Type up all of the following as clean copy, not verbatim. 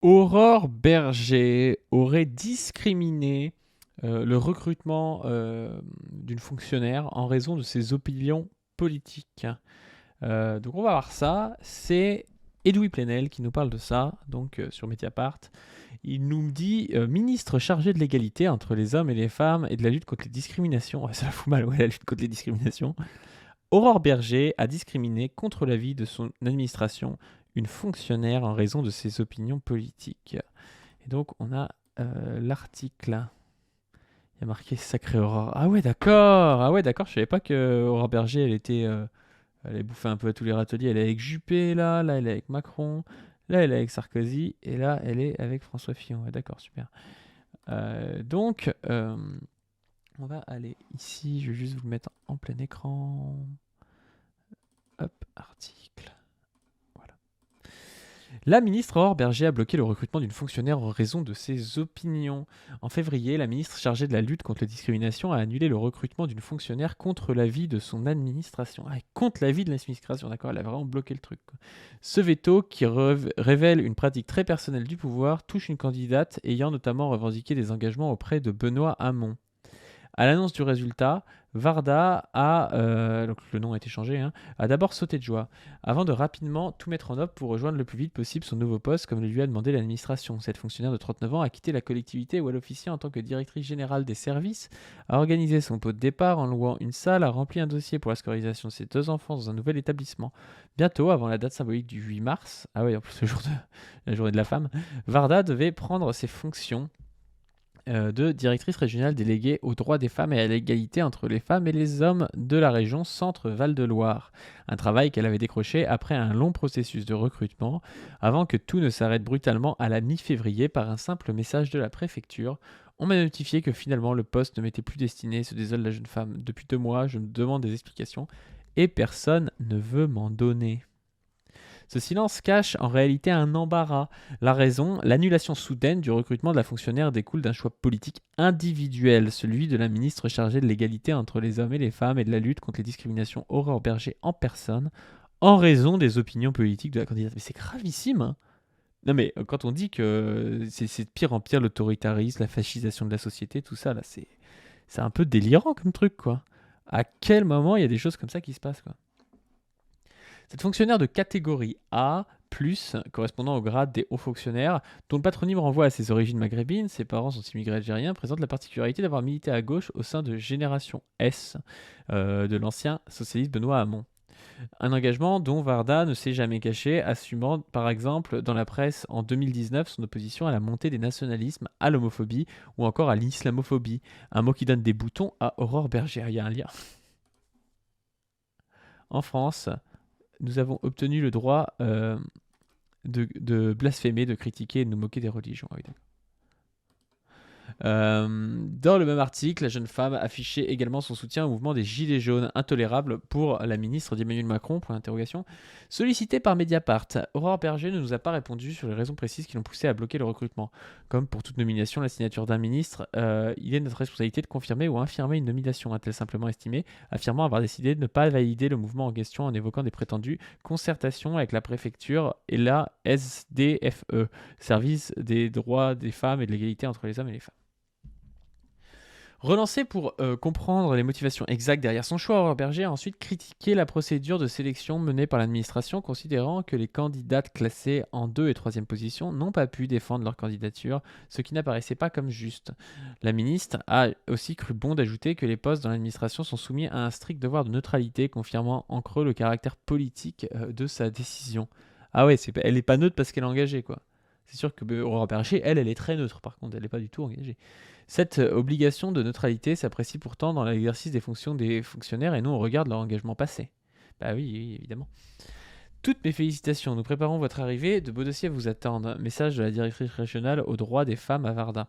Aurore Berger aurait discriminé le recrutement d'une fonctionnaire en raison de ses opinions politiques. Donc on va voir ça. C'est Edoui Plenel qui nous parle de ça, donc sur Mediapart. Il nous dit ministre chargé de l'égalité entre les hommes et les femmes et de la lutte contre les discriminations. Ouais, ça la fout mal, ouais, la lutte contre les discriminations. Aurore Berger a discriminé contre l'avis de son administration une fonctionnaire en raison de ses opinions politiques. Et donc on a l'article. Il y a marqué Sacré Aurore. Ah ouais, d'accord. Ah ouais, d'accord. Je savais pas que Aurore Berger, elle est bouffée un peu à tous les râteliers. Elle est avec Juppé là, elle est avec Macron, là elle est avec Sarkozy et là elle est avec François Fillon. Ouais, d'accord, super. Donc on va aller ici. Je vais juste vous le mettre en plein écran. Hop, article. Voilà. La ministre Aurore Berger a bloqué le recrutement d'une fonctionnaire en raison de ses opinions. En février, la ministre chargée de la lutte contre les discriminations a annulé le recrutement d'une fonctionnaire contre l'avis de son administration. Ah, contre l'avis de l'administration, d'accord, elle a vraiment bloqué le truc, quoi. Ce veto, qui révèle une pratique très personnelle du pouvoir, touche une candidate ayant notamment revendiqué des engagements auprès de Benoît Hamon. À l'annonce du résultat, Varda donc le nom a été changé, hein, a d'abord sauté de joie, avant de rapidement tout mettre en œuvre pour rejoindre le plus vite possible son nouveau poste, comme le lui a demandé l'administration. Cette fonctionnaire de 39 ans a quitté la collectivité où elle officiait en tant que directrice générale des services, a organisé son pot de départ en louant une salle, a rempli un dossier pour la scolarisation de ses 2 enfants dans un nouvel établissement. Bientôt, avant la date symbolique du 8 mars, ah ouais, en plus le jour de la journée de la femme, Varda devait prendre ses fonctions de directrice régionale déléguée aux droits des femmes et à l'égalité entre les femmes et les hommes de la région Centre-Val de Loire. Un travail qu'elle avait décroché après un long processus de recrutement, avant que tout ne s'arrête brutalement à la mi-février par un simple message de la préfecture. On m'a notifié que finalement le poste ne m'était plus destiné, se désole la jeune femme. Depuis 2 mois, je me demande des explications et personne ne veut m'en donner. Ce silence cache en réalité un embarras. La raison, l'annulation soudaine du recrutement de la fonctionnaire découle d'un choix politique individuel, celui de la ministre chargée de l'égalité entre les hommes et les femmes et de la lutte contre les discriminations Aurore Berger en personne, en raison des opinions politiques de la candidate. Mais c'est gravissime, hein. Non mais quand on dit que c'est de pire en pire l'autoritarisme, la fascisation de la société, tout ça, là, c'est un peu délirant comme truc, quoi. À quel moment il y a des choses comme ça qui se passent, quoi. Cette fonctionnaire de catégorie A, correspondant au grade des hauts fonctionnaires, dont le patronyme renvoie à ses origines maghrébines, ses parents sont immigrés algériens, présente la particularité d'avoir milité à gauche au sein de Génération S, de l'ancien socialiste Benoît Hamon. Un engagement dont Varda ne s'est jamais caché, assumant par exemple dans la presse en 2019 son opposition à la montée des nationalismes, à l'homophobie ou encore à l'islamophobie, un mot qui donne des boutons à Aurore Berger. Il y a un lien. En France, nous avons obtenu le droit de blasphémer, de critiquer et de nous moquer des religions. Ah oui, d'accord. Dans le même article, la jeune femme affichait également son soutien au mouvement des Gilets jaunes, intolérable pour la ministre d'Emmanuel Macron, pour l'interrogation. Sollicitée par Mediapart, Aurore Berger ne nous a pas répondu sur les raisons précises qui l'ont poussé à bloquer le recrutement. Comme pour toute nomination, la signature d'un ministre, il est de notre responsabilité de confirmer ou infirmer une nomination, a-t-elle simplement estimé, affirmant avoir décidé de ne pas valider le mouvement en question en évoquant des prétendues concertations avec la préfecture et la SDFE, Service des droits des femmes et de l'égalité entre les hommes et les femmes. Relancé pour comprendre les motivations exactes derrière son choix, Aurore Berger a ensuite critiqué la procédure de sélection menée par l'administration, considérant que les candidates classées en 2 et 3e position n'ont pas pu défendre leur candidature, ce qui n'apparaissait pas comme juste. La ministre a aussi cru bon d'ajouter que les postes dans l'administration sont soumis à un strict devoir de neutralité, confirmant en creux le caractère politique de sa décision. Ah ouais, elle n'est pas neutre parce qu'elle est engagée, quoi. C'est sûr que Aurore Berger, elle est très neutre, par contre, elle n'est pas du tout engagée. Cette obligation de neutralité s'apprécie pourtant dans l'exercice des fonctions des fonctionnaires et non au regard de leur engagement passé. Bah oui, oui, évidemment. Toutes mes félicitations, nous préparons votre arrivée, de beaux dossiers vous attendent. Message de la directrice régionale aux droits des femmes à Varda.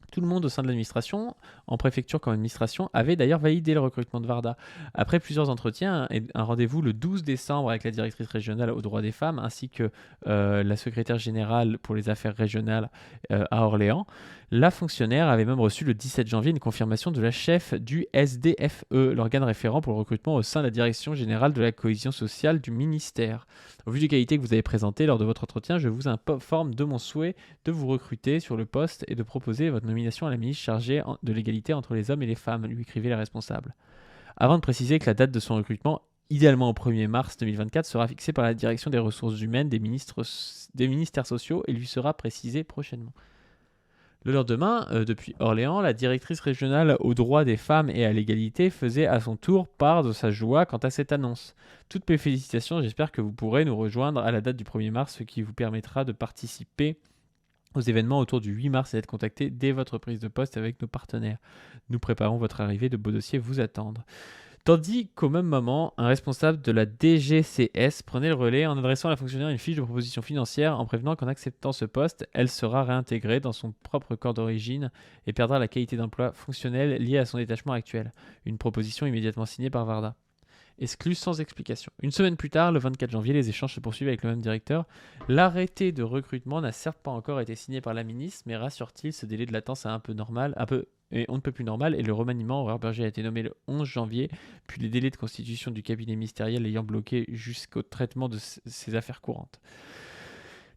Tout le monde au sein de l'administration, en préfecture comme administration, avait d'ailleurs validé le recrutement de Varda. Après plusieurs entretiens et un rendez-vous le 12 décembre avec la directrice régionale aux droits des femmes ainsi que la secrétaire générale pour les affaires régionales à Orléans, La fonctionnaire avait même reçu le 17 janvier une confirmation de la chef du SDFE, l'organe référent pour le recrutement au sein de la Direction générale de la cohésion sociale du ministère. Au vu des qualités que vous avez présentées lors de votre entretien, je vous informe de mon souhait de vous recruter sur le poste et de proposer votre nomination à la ministre chargée de l'égalité entre les hommes et les femmes, lui écrivait la responsable. Avant de préciser que la date de son recrutement, idéalement au 1er mars 2024, sera fixée par la direction des ressources humaines des ministères sociaux et lui sera précisée prochainement. Le lendemain, depuis Orléans, la directrice régionale aux droits des femmes et à l'égalité faisait à son tour part de sa joie quant à cette annonce. Toutes mes félicitations, j'espère que vous pourrez nous rejoindre à la date du 1er mars, ce qui vous permettra de participer aux événements autour du 8 mars et d'être contacté dès votre prise de poste avec nos partenaires. Nous préparons votre arrivée, de beaux dossiers vous attendent. Tandis qu'au même moment, un responsable de la DGCS prenait le relais en adressant à la fonctionnaire une fiche de proposition financière en prévenant qu'en acceptant ce poste, elle sera réintégrée dans son propre corps d'origine et perdra la qualité d'emploi fonctionnelle liée à son détachement actuel. Une proposition immédiatement signée par Varda. Exclu sans explication. Une semaine plus tard, le 24 janvier, les échanges se poursuivent avec le même directeur. L'arrêté de recrutement n'a certes pas encore été signé par la ministre, mais rassure-t-il, ce délai de latence est on ne peut plus normal, et le remaniement, Aurore Berger a été nommé le 11 janvier, puis les délais de constitution du cabinet ministériel ayant bloqué jusqu'au traitement de ses affaires courantes.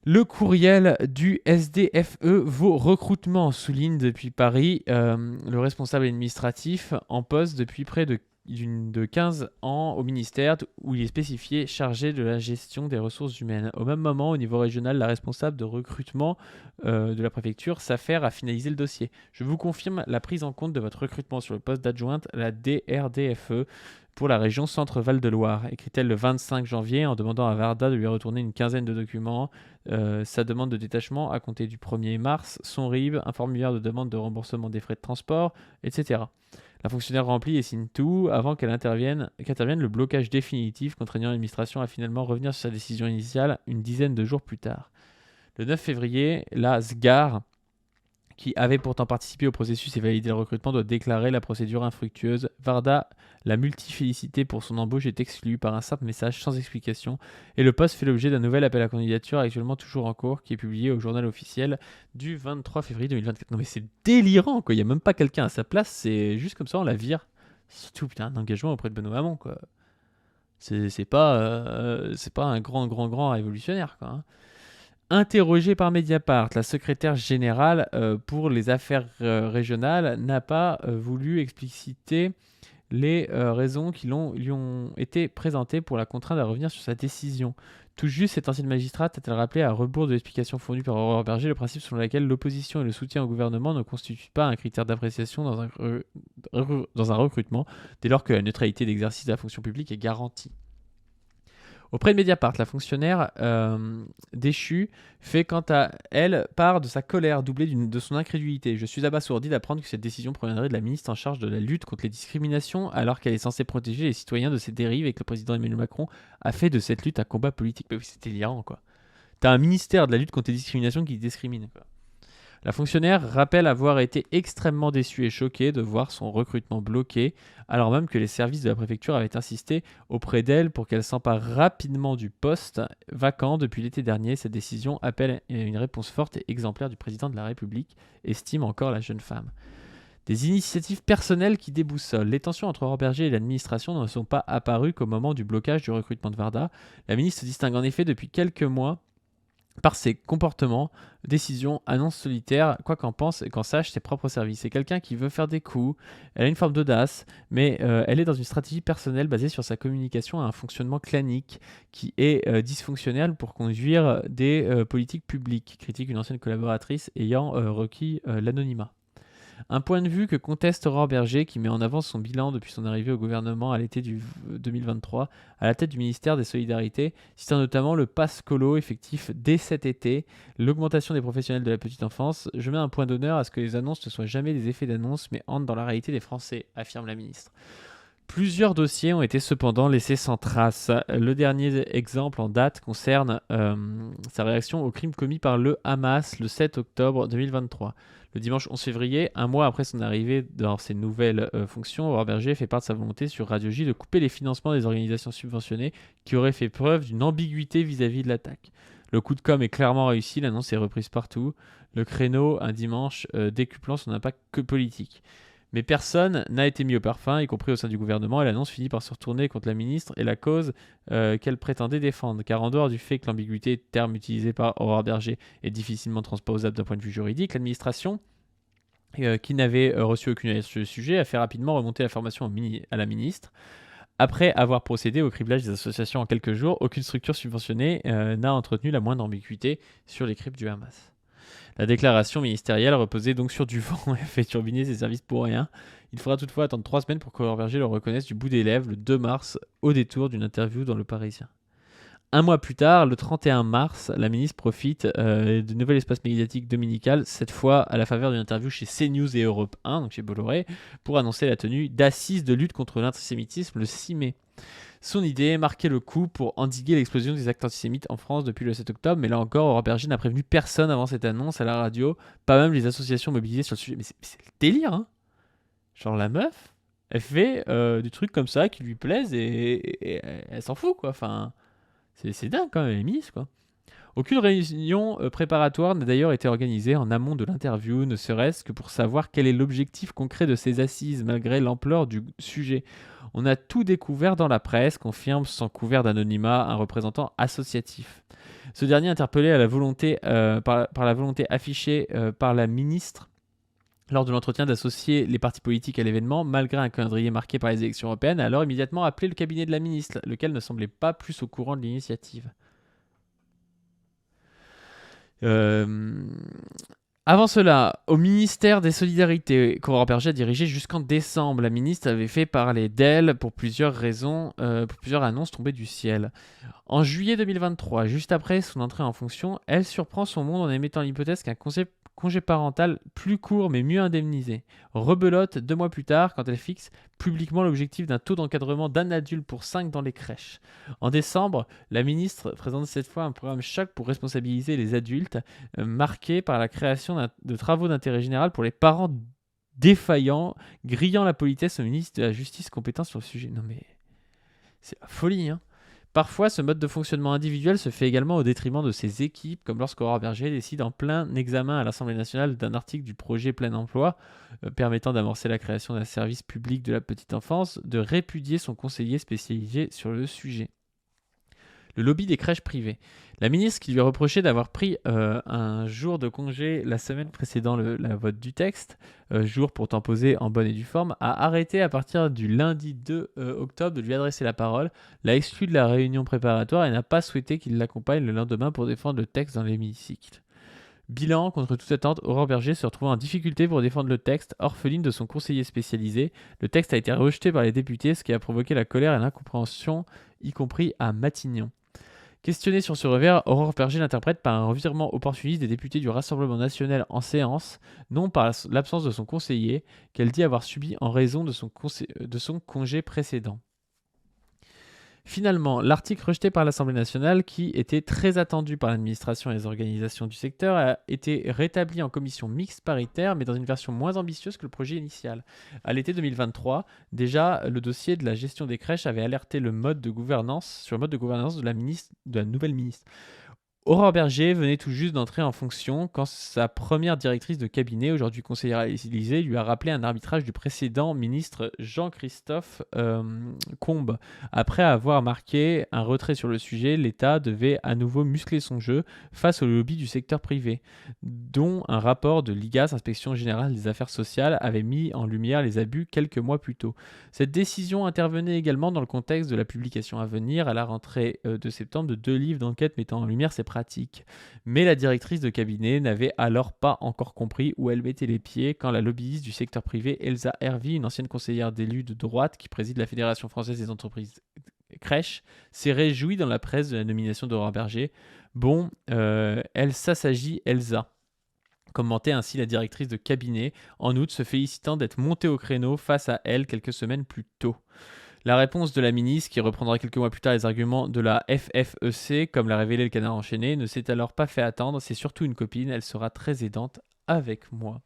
Le courriel du SDFE vaut recrutement, souligne depuis Paris le responsable administratif en poste depuis près de 15 ans au ministère où il est spécifié chargé de la gestion des ressources humaines. Au même moment, au niveau régional, la responsable de recrutement de la préfecture s'affaire à finaliser le dossier. Je vous confirme la prise en compte de votre recrutement sur le poste d'adjointe à la DRDFE pour la région Centre-Val de Loire, écrit-elle le 25 janvier en demandant à Varda de lui retourner une quinzaine de documents, sa demande de détachement à compter du 1er mars, son RIB, un formulaire de demande de remboursement des frais de transport, etc. La fonctionnaire remplit et signe tout avant qu'intervienne le blocage définitif contraignant l'administration à finalement revenir sur sa décision initiale une dizaine de jours plus tard. Le 9 février, la SGAR, qui avait pourtant participé au processus et validé le recrutement, doit déclarer la procédure infructueuse. Varda, la multifélicité pour son embauche, est exclue par un simple message sans explication et le poste fait l'objet d'un nouvel appel à candidature actuellement toujours en cours qui est publié au journal officiel du 23 février 2024. Non mais c'est délirant quoi, il n'y a même pas quelqu'un à sa place, c'est juste comme ça on la vire. Surtout putain, un engagement auprès de Benoît Hamon quoi. C'est pas un grand révolutionnaire quoi. Hein. Interrogée par Mediapart, la secrétaire générale pour les affaires régionales n'a pas voulu expliciter les raisons qui lui ont été présentées pour la contraindre à revenir sur sa décision. Tout juste, cette ancienne magistrate a-t-elle rappelé, à rebours de l'explication fournie par Aurore Berger, le principe selon lequel l'opposition et le soutien au gouvernement ne constituent pas un critère d'appréciation dans un recrutement, dès lors que la neutralité d'exercice de la fonction publique est garantie. Auprès de Mediapart, la fonctionnaire déchue fait quant à elle part de sa colère doublée de son incrédulité. Je suis abasourdi d'apprendre que cette décision proviendrait de la ministre en charge de la lutte contre les discriminations alors qu'elle est censée protéger les citoyens de ces dérives et que le président Emmanuel Macron a fait de cette lutte un combat politique. Mais oui, c'était délirant quoi. T'as un ministère de la lutte contre les discriminations qui discrimine quoi. La fonctionnaire rappelle avoir été extrêmement déçue et choquée de voir son recrutement bloqué, alors même que les services de la préfecture avaient insisté auprès d'elle pour qu'elle s'empare rapidement du poste vacant depuis l'été dernier. Cette décision appelle une réponse forte et exemplaire du président de la République, estime encore la jeune femme. Des initiatives personnelles qui déboussolent. Les tensions entre Aurore Berger et l'administration ne sont pas apparues qu'au moment du blocage du recrutement de Varda. La ministre se distingue en effet depuis quelques mois par ses comportements, décisions, annonces solitaires, quoi qu'en pense et qu'en sache ses propres services. C'est quelqu'un qui veut faire des coups, elle a une forme d'audace, mais elle est dans une stratégie personnelle basée sur sa communication à un fonctionnement clanique qui est dysfonctionnel pour conduire des politiques publiques, critique une ancienne collaboratrice ayant requis l'anonymat. Un point de vue que conteste Aurore Berger qui met en avant son bilan depuis son arrivée au gouvernement à l'été 2023 à la tête du ministère des Solidarités, citant notamment le pass colo effectif dès cet été, l'augmentation des professionnels de la petite enfance. Je mets un point d'honneur à ce que les annonces ne soient jamais des effets d'annonce mais entrent dans la réalité des Français, affirme la ministre. Plusieurs dossiers ont été cependant laissés sans trace. Le dernier exemple en date concerne sa réaction au crime commis par le Hamas le 7 octobre 2023. Le dimanche 11 février, un mois après son arrivée dans ses nouvelles fonctions, Aurore Berger fait part de sa volonté sur Radio J de couper les financements des organisations subventionnées qui auraient fait preuve d'une ambiguïté vis-à-vis de l'attaque. Le coup de com' est clairement réussi, l'annonce est reprise partout. Le créneau, un dimanche, décuplant son impact que politique. Mais personne n'a été mis au parfum, y compris au sein du gouvernement, et l'annonce finit par se retourner contre la ministre et la cause qu'elle prétendait défendre. Car en dehors du fait que l'ambiguïté de terme utilisé par Aurore Berger est difficilement transposable d'un point de vue juridique, l'administration, qui n'avait reçu aucune alerte sur le sujet, a fait rapidement remonter l'information à la ministre. Après avoir procédé au criblage des associations en quelques jours, aucune structure subventionnée n'a entretenu la moindre ambiguïté sur les cribles du Hamas. La déclaration ministérielle reposait donc sur du vent et a fait turbiner ses services pour rien. Il faudra toutefois attendre 3 semaines pour qu'Aurore Berger le reconnaisse du bout des lèvres le 2 mars au détour d'une interview dans Le Parisien. Un mois plus tard, le 31 mars, la ministre profite de nouvel espace médiatique dominical, cette fois à la faveur d'une interview chez CNews et Europe 1, donc chez Bolloré, pour annoncer la tenue d'assises de lutte contre l'antisémitisme le 6 mai. Son idée, marquer le coup pour endiguer l'explosion des actes antisémites en France depuis le 7 octobre, mais là encore, Aurore Berger n'a prévenu personne avant cette annonce à la radio, pas même les associations mobilisées sur le sujet. Mais c'est le délire, hein. Genre la meuf, elle fait du truc comme ça qui lui plaisent et elle s'en fout, quoi. Enfin, c'est dingue quand même, elle est ministre, quoi. Aucune réunion préparatoire n'a d'ailleurs été organisée en amont de l'interview, ne serait-ce que pour savoir quel est l'objectif concret de ces assises, malgré l'ampleur du sujet. On a tout découvert dans la presse, confirme sans couvert d'anonymat un représentant associatif. Ce dernier, interpellé à la volonté, par la volonté affichée par la ministre lors de l'entretien d'associer les partis politiques à l'événement, malgré un calendrier marqué par les élections européennes, a alors immédiatement appelé le cabinet de la ministre, lequel ne semblait pas plus au courant de l'initiative. Avant cela, au ministère des Solidarités, qu'Aurore Berger a dirigé jusqu'en décembre, la ministre avait fait parler d'elle pour plusieurs raisons, pour plusieurs annonces tombées du ciel. En juillet 2023, juste après son entrée en fonction, elle surprend son monde en émettant l'hypothèse qu'un congé parental plus court mais mieux indemnisé. Rebelote 2 mois plus tard quand elle fixe publiquement l'objectif d'un taux d'encadrement d'un adulte pour 5 dans les crèches. En décembre, la ministre présente cette fois un programme choc pour responsabiliser les adultes, marqué par la création de travaux d'intérêt général pour les parents défaillants, grillant la politesse au ministre de la Justice compétent sur le sujet. Non mais, c'est la folie, hein. Parfois, ce mode de fonctionnement individuel se fait également au détriment de ses équipes, comme lorsqu'Aurore Berger décide en plein examen à l'Assemblée nationale d'un article du projet Plein Emploi, permettant d'amorcer la création d'un service public de la petite enfance, de répudier son conseiller spécialisé sur le sujet. Le lobby des crèches privées. La ministre qui lui a reproché d'avoir pris un jour de congé la semaine précédant la vote du texte, jour pourtant posé en bonne et due forme, a arrêté à partir du lundi 2 octobre de lui adresser la parole, l'a exclu de la réunion préparatoire et n'a pas souhaité qu'il l'accompagne le lendemain pour défendre le texte dans l'hémicycle. Bilan, contre toute attente, Aurore Berger se retrouvant en difficulté pour défendre le texte, orpheline de son conseiller spécialisé. Le texte a été rejeté par les députés, ce qui a provoqué la colère et l'incompréhension, y compris à Matignon. Questionnée sur ce revers, Aurore Berger l'interprète par un revirement opportuniste des députés du Rassemblement national en séance, non par l'absence de son conseiller, qu'elle dit avoir subi en raison de son congé précédent. Finalement, l'article rejeté par l'Assemblée nationale, qui était très attendu par l'administration et les organisations du secteur, a été rétabli en commission mixte paritaire, mais dans une version moins ambitieuse que le projet initial. À l'été 2023, déjà, le dossier de la gestion des crèches avait alerté sur le mode de gouvernance de la nouvelle ministre. Aurore Berger venait tout juste d'entrer en fonction quand sa première directrice de cabinet, aujourd'hui conseillère à l'Élysée, lui a rappelé un arbitrage du précédent ministre Jean-Christophe Combes. Après avoir marqué un retrait sur le sujet, l'État devait à nouveau muscler son jeu face au lobby du secteur privé, dont un rapport de l'IGAS, Inspection Générale des Affaires Sociales, avait mis en lumière les abus quelques mois plus tôt. Cette décision intervenait également dans le contexte de la publication à venir, à la rentrée de septembre, de 2 livres d'enquête mettant en lumière ces pratiques. Mais la directrice de cabinet n'avait alors pas encore compris où elle mettait les pieds quand la lobbyiste du secteur privé, Elsa Hervy, une ancienne conseillère d'élus de droite qui préside la Fédération française des entreprises crèches, s'est réjouie dans la presse de la nomination d'Aurore Berger. Bon, elle s'assagit Elsa, commentait ainsi la directrice de cabinet, en août se félicitant d'être montée au créneau face à elle quelques semaines plus tôt. La réponse de la ministre, qui reprendra quelques mois plus tard les arguments de la FFEC, comme l'a révélé le Canard enchaîné, ne s'est alors pas fait attendre. C'est surtout une copine, elle sera très aidante avec moi.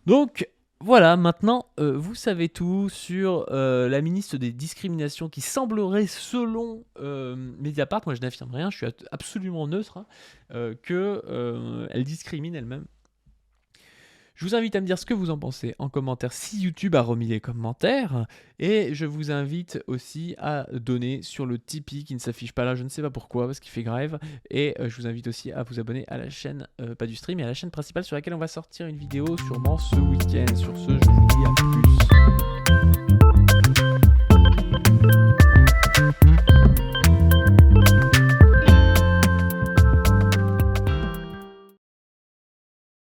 Donc, Voilà, maintenant, vous savez tout sur la ministre des discriminations qui semblerait, selon Mediapart, moi je n'affirme rien, je suis absolument neutre, hein, qu'elle discrimine elle-même. Je vous invite à me dire ce que vous en pensez en commentaire si YouTube a remis les commentaires. Et je vous invite aussi à donner sur le Tipeee qui ne s'affiche pas là, je ne sais pas pourquoi, parce qu'il fait grève. Et je vous invite aussi à vous abonner à la chaîne, pas du stream, mais à la chaîne principale sur laquelle on va sortir une vidéo sûrement ce week-end. Sur